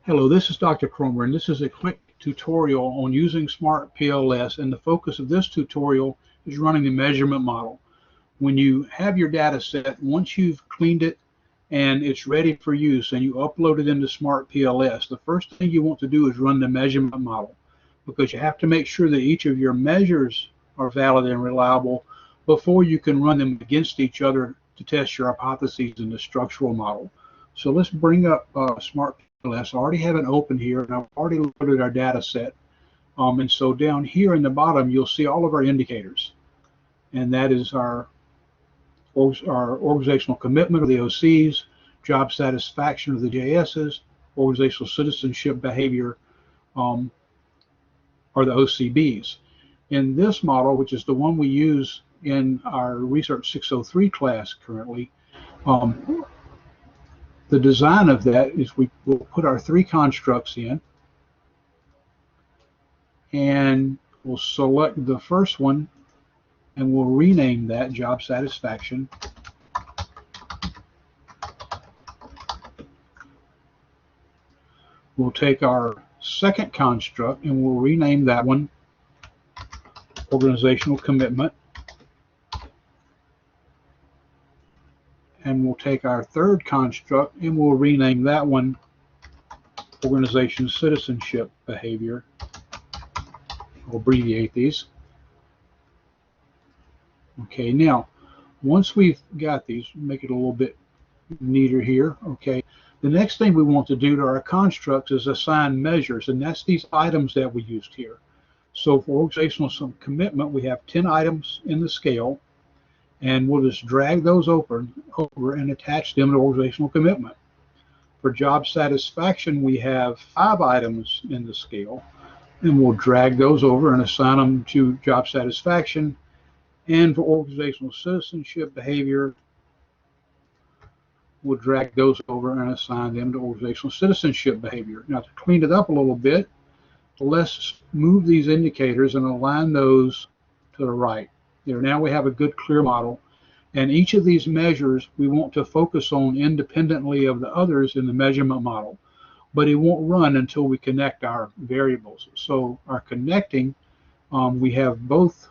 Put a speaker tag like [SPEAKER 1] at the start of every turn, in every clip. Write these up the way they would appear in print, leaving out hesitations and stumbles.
[SPEAKER 1] Hello, this is Dr. Cromer, and this is a quick tutorial on using SmartPLS, and the focus of this tutorial is running the measurement model. When you have your data set, once you've cleaned it and it's ready for use and you upload it into SmartPLS, the first thing you want to do is run the measurement model, because you have to make sure that each of your measures are valid and reliable before you can run them against each other to test your hypotheses in the structural model. So let's bring up SmartPLS. I already have it open here, and I've already loaded our data set. And so down here in the bottom, you'll see all of our indicators. And that is our organizational commitment, or the OCs, job satisfaction, or the JSs, organizational citizenship behavior, or the OCBs. In this model, which is the one we use in our Research 603 class currently, the design of that is we will put our three constructs in, and we'll select the first one, and we'll rename that job satisfaction. We'll take our second construct and we'll rename that one organizational commitment. And we'll take our third construct and we'll rename that one organization citizenship behavior. We'll abbreviate these. Okay, now once we've got these, make it a little bit neater here. Okay, the next thing we want to do to our constructs is assign measures, and that's these items that we used here. So for organizational commitment, we have 10 items in the scale, and we'll just drag those over and attach them to organizational commitment. For job satisfaction, we have 5 items in the scale, and we'll drag those over and assign them to job satisfaction. And for organizational citizenship behavior, we'll drag those over and assign them to organizational citizenship behavior. Now, to clean it up a little bit, let's move these indicators and align those to the right. There, now we have a good, clear model, and each of these measures we want to focus on independently of the others in the measurement model, but it won't run until we connect our variables. So our connecting, we have both,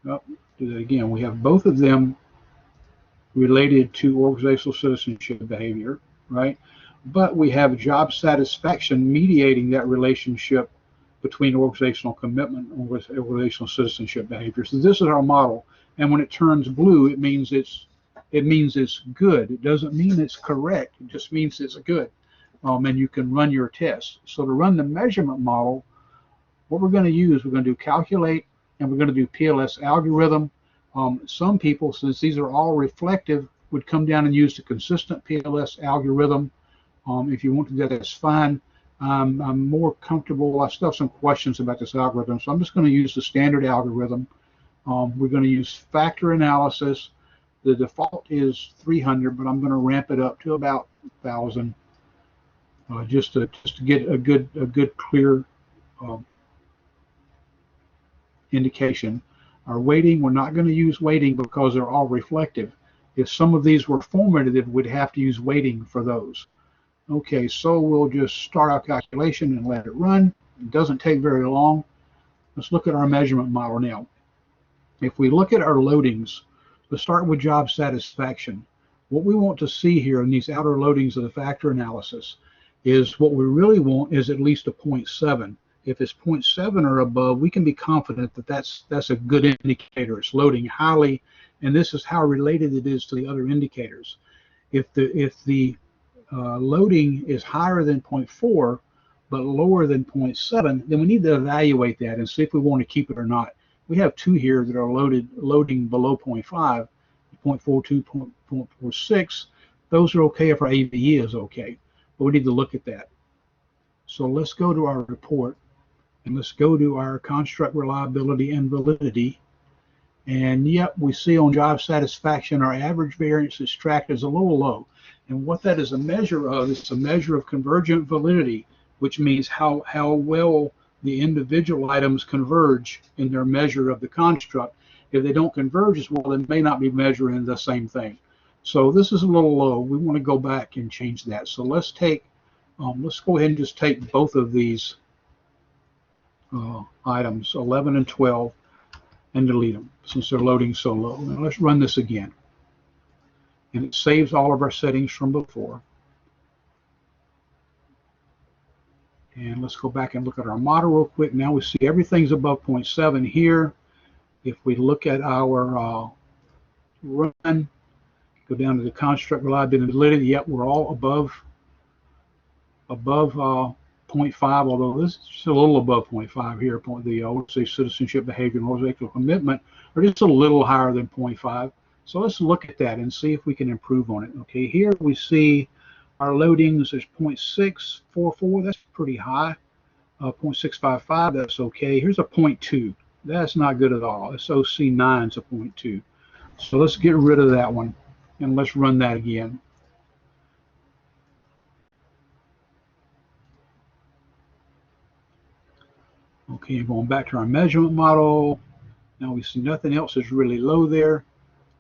[SPEAKER 1] do that again, we have both of them related to organizational citizenship behavior, right? But we have job satisfaction mediating that relationship between organizational commitment and organizational citizenship behavior. So this is our model, and when it turns blue, it means it's good. It doesn't mean it's correct. It just means it's good, and you can run your tests. So to run the measurement model, what we're going to use, we're going to do calculate, and we're going to do PLS algorithm. Some people, since these are all reflective, would come down and use the consistent PLS algorithm. If you want to do that, that's fine. I'm more comfortable. I still have some questions about this algorithm, so I'm just going to use the standard algorithm. We're going to use factor analysis. The default is 300, but I'm going to ramp it up to about 1,000, just to get a good clear indication. Our weighting, we're not going to use weighting because they're all reflective. If some of these were formative, we'd have to use weighting for those. Okay, so we'll just start our calculation and let it run. It doesn't take very long. Let's look at our measurement model now. If we look at our loadings, let's start with job satisfaction. What we want to see here in these outer loadings of the factor analysis is what we really want is at least a 0.7. If it's 0.7 or above, we can be confident that that's a good indicator. It's loading highly, and this is how related it is to the other indicators. If the loading is higher than 0.4 but lower than 0.7, then we need to evaluate that and see if we want to keep it or not. We have 2 here that are loading below 0.5, 0.42, 0.46. Those are okay if our AVE is okay, but we need to look at that. So let's go to our report, and let's go to our construct reliability and validity. And yep, we see on job satisfaction our average variance is tracked as a little low. And what that is a measure of, it's a measure of convergent validity, which means how well the individual items converge in their measure of the construct. If they don't converge as well, they may not be measuring the same thing. So this is a little low. We want to go back and change that. So let's take Let's go ahead and just take both of these items, 11 and 12, and delete them since they're loading so low. Now let's run this again. And it saves all of our settings from before. And let's go back and look at our model real quick. Now we see everything's above 0.7 here. If we look at our run, go down to the construct reliability and validity, yep, we're all above 0.5, although this is just a little above 0.5 here. The organizational citizenship behavior and organizational commitment are just a little higher than 0.5. So let's look at that and see if we can improve on it. Okay, here we see our loadings is 0.644. That's pretty high. 0.655. That's okay. Here's a 0.2. That's not good at all. SOC9 is a 0.2. So let's get rid of that one and let's run that again. Okay, going back to our measurement model. Now we see nothing else is really low there.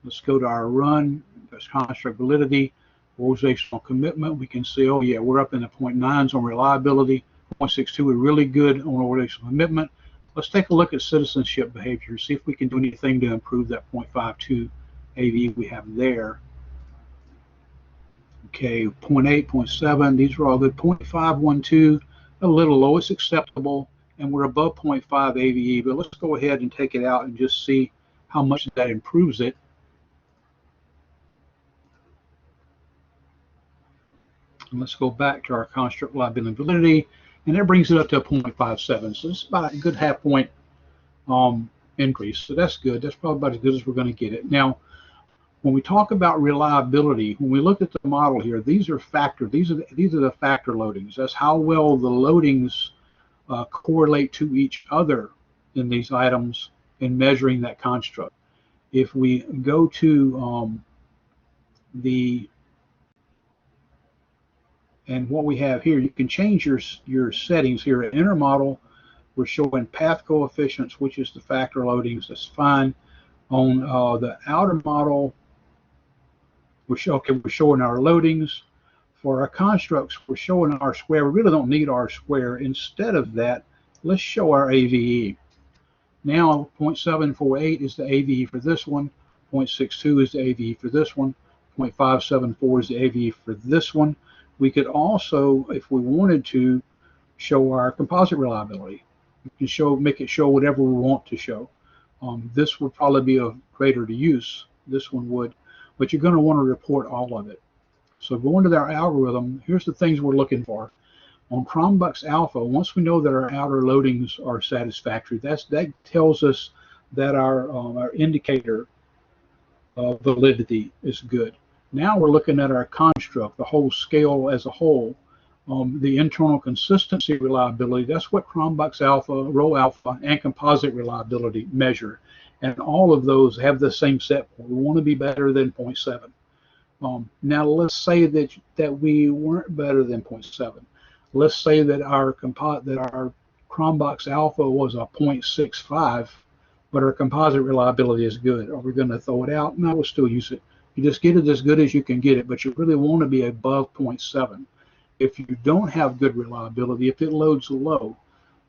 [SPEAKER 1] Let's go to our run. That's construct validity, organizational commitment. We can see, oh yeah, we're up in the 0.9s on reliability. 0.62, we're really good on organizational commitment. Let's take a look at citizenship behavior, see if we can do anything to improve that 0.52 AV we have there. Okay, 0.8, 0.7, these are all good. 0.512, a little low, it's acceptable, and we're above 0.5 AVE, but let's go ahead and take it out and just see how much that improves it. And let's go back to our construct reliability and validity, and that brings it up to a 0.57. So it's about a good half point increase. So that's good. That's probably about as good as we're going to get it. Now, when we talk about reliability, when we look at the model here, these are factor. These are the factor loadings. That's how well the loadings correlate to each other in these items in measuring that construct. If we go to and what we have here, you can change your settings here. At inner model, we're showing path coefficients, which is the factor loadings. That's fine. On the outer model, we're showing our loadings. For our constructs, we're showing R square. We really don't need R square. Instead of that, let's show our AVE. Now 0.748 is the AVE for this one. 0.62 is the AVE for this one. 0.574 is the AVE for this one. We could also, if we wanted to, show our composite reliability. We can make it show whatever we want to show. This would probably be of greater to use. This one would, but you're going to want to report all of it. So going to our algorithm, here's the things we're looking for. On Chromebooks Alpha, once we know that our outer loadings are satisfactory, that tells us that our indicator of validity is good. Now we're looking at our construct, the whole scale as a whole. The internal consistency reliability, that's what Chromebooks Alpha, Row Alpha, and composite reliability measure. And all of those have the same set point. We want to be better than 0.7. Now let's say that we weren't better than 0.7. Let's say that our Chromebooks Alpha was a 0.65, but our composite reliability is good. Are we going to throw it out? No, we'll still use it. You just get it as good as you can get it, but you really want to be above 0.7. If you don't have good reliability, if it loads low,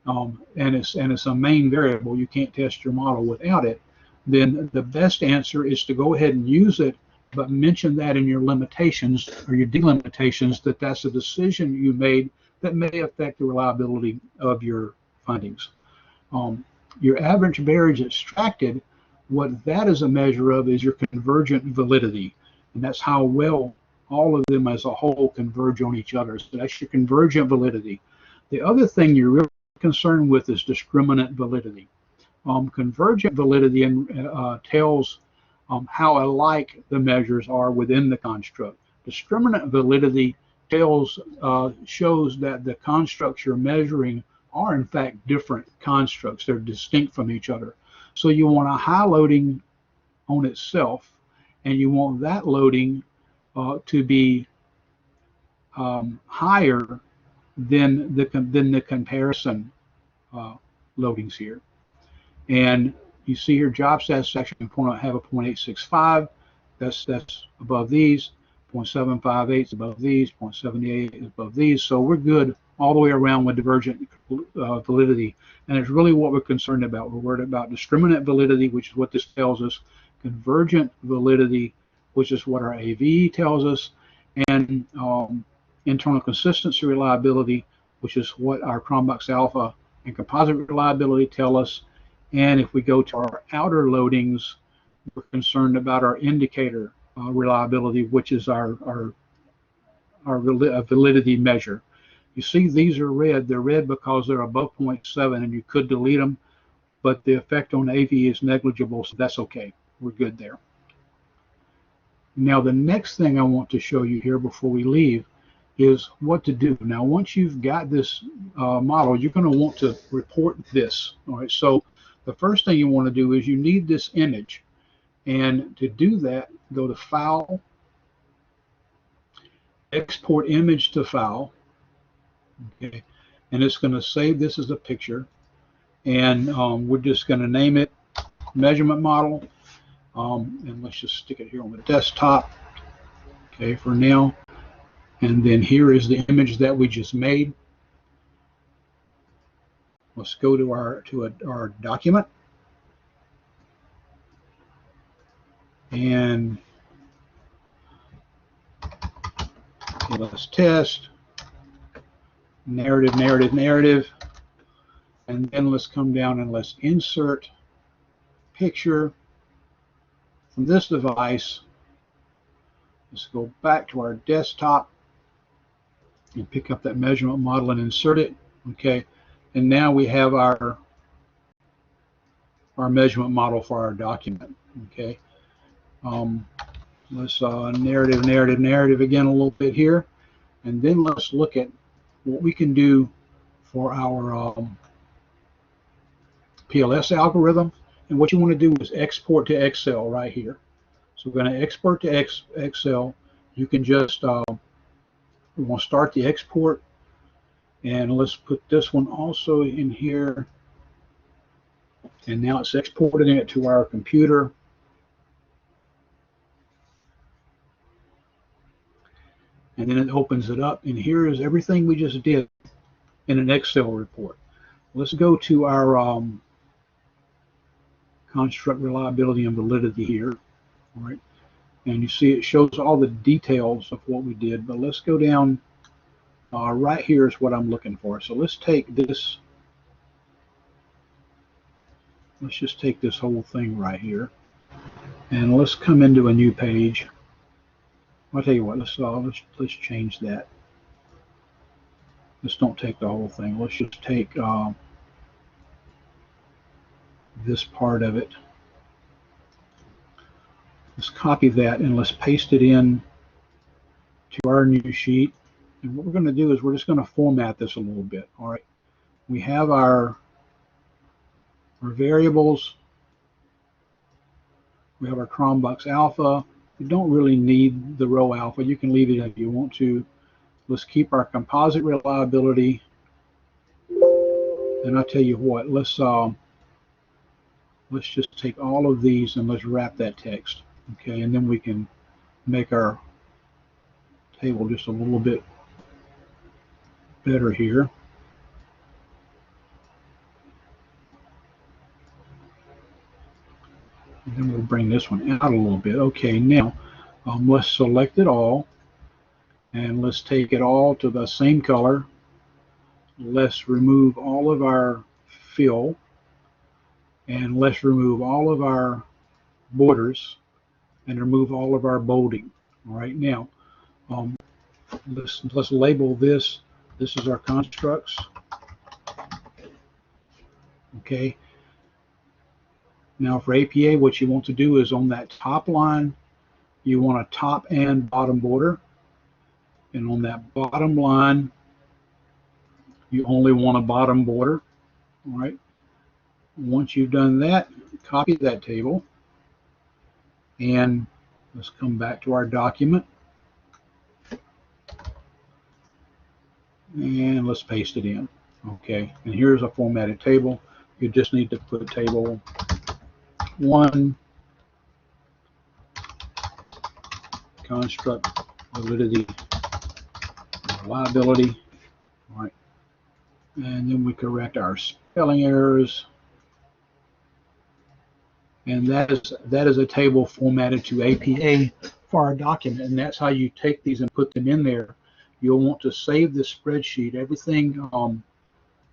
[SPEAKER 1] and it's a main variable, you can't test your model without it, then the best answer is to go ahead and use it, but mention that in your limitations or your delimitations that that's a decision you made that may affect the reliability of your findings. Your average variance extracted, what that is a measure of is your convergent validity, and that's how well all of them as a whole converge on each other. So that's your convergent validity. The other thing you're really concerned with is discriminant validity. Convergent validity tells how alike the measures are within the construct. Discriminant validity shows that the constructs you're measuring are in fact different constructs. They're distinct from each other. So you want a high loading on itself, and you want that loading to be higher than the comparison loadings here. And you see here job satisfaction component have a 0.865. That's above these. 0.758 is above these, 0.78 is above these. So we're good all the way around with divergent validity. And it's really what we're concerned about. We're worried about discriminant validity, which is what this tells us, convergent validity, which is what our AV tells us, and internal consistency reliability, which is what our Cronbach's alpha and composite reliability tell us. And if we go to our outer loadings, we're concerned about our indicator reliability, which is our validity measure. You see these are red. They're red because they're above 0.7, and you could delete them, but the effect on AV is negligible, so that's okay. We're good there. Now the next thing I want to show you here before we leave is what to do. Now once you've got this model, you're going to want to report this. All right, so the first thing you want to do is you need this image, and to do that, go to File, Export Image to File, okay, and it's going to save this as a picture, and we're just going to name it Measurement Model, and let's just stick it here on the desktop, okay, for now. And then here is the image that we just made. Let's go to our document, and okay, let's test narrative, and then let's come down and let's insert picture from this device. Let's go back to our desktop and pick up that measurement model and insert it. Okay, and now we have our measurement model for our document. Okay, let's narrative again a little bit here, and then let's look at what we can do for our PLS algorithm. And what you want to do is export to Excel right here. So we're going to export to Excel. You can just we want to start the export, and let's put this one also in here, and now it's exporting it to our computer. And then it opens it up, and here is everything we just did in an Excel report. Let's go to our construct reliability and validity here. All right, and you see it shows all the details of what we did, but let's go down. Right here is what I'm looking for. So let's take this, let's just take this whole thing right here, and let's come into a new page. I'll tell you what, let's change that. Let's don't take the whole thing. Let's just take this part of it. Let's copy that and let's paste it in to our new sheet. And what we're going to do is we're just going to format this a little bit. All right. We have our variables. We have our Cronbach's alpha. We don't really need the row alpha. You can leave it if you want to. Let's keep our composite reliability. And I'll tell you what, let's just take all of these and let's wrap that text. Okay, and then we can make our table just a little bit better here. And then we'll bring this one out a little bit. Okay, now let's select it all, and let's take it all to the same color. Let's remove all of our fill, and let's remove all of our borders, and remove all of our bolding. All right, now let's label this. This is our constructs. Okay. Now for APA, what you want to do is on that top line, you want a top and bottom border. And on that bottom line, you only want a bottom border. All right. Once you've done that, copy that table. And let's come back to our document. And let's paste it in. Okay. And here's a formatted table. You just need to put table 1 construct validity, reliability. All right. And then we correct our spelling errors. And that is a table formatted to APA for our document. And that's how you take these and put them in there. You'll want to save this spreadsheet. Everything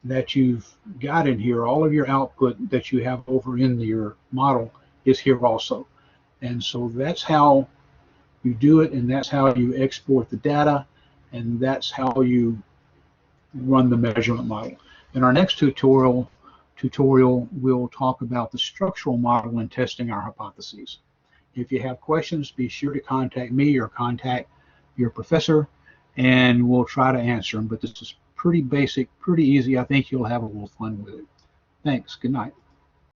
[SPEAKER 1] that you've got in here, all of your output that you have over in your model is here also. And so that's how you do it, and that's how you export the data, and that's how you run the measurement model. In our next tutorial, we'll talk about the structural model and testing our hypotheses. If you have questions, be sure to contact me or contact your professor, and we'll try to answer them. But this is pretty basic, pretty easy. I think you'll have a little fun with it. Thanks. Good night.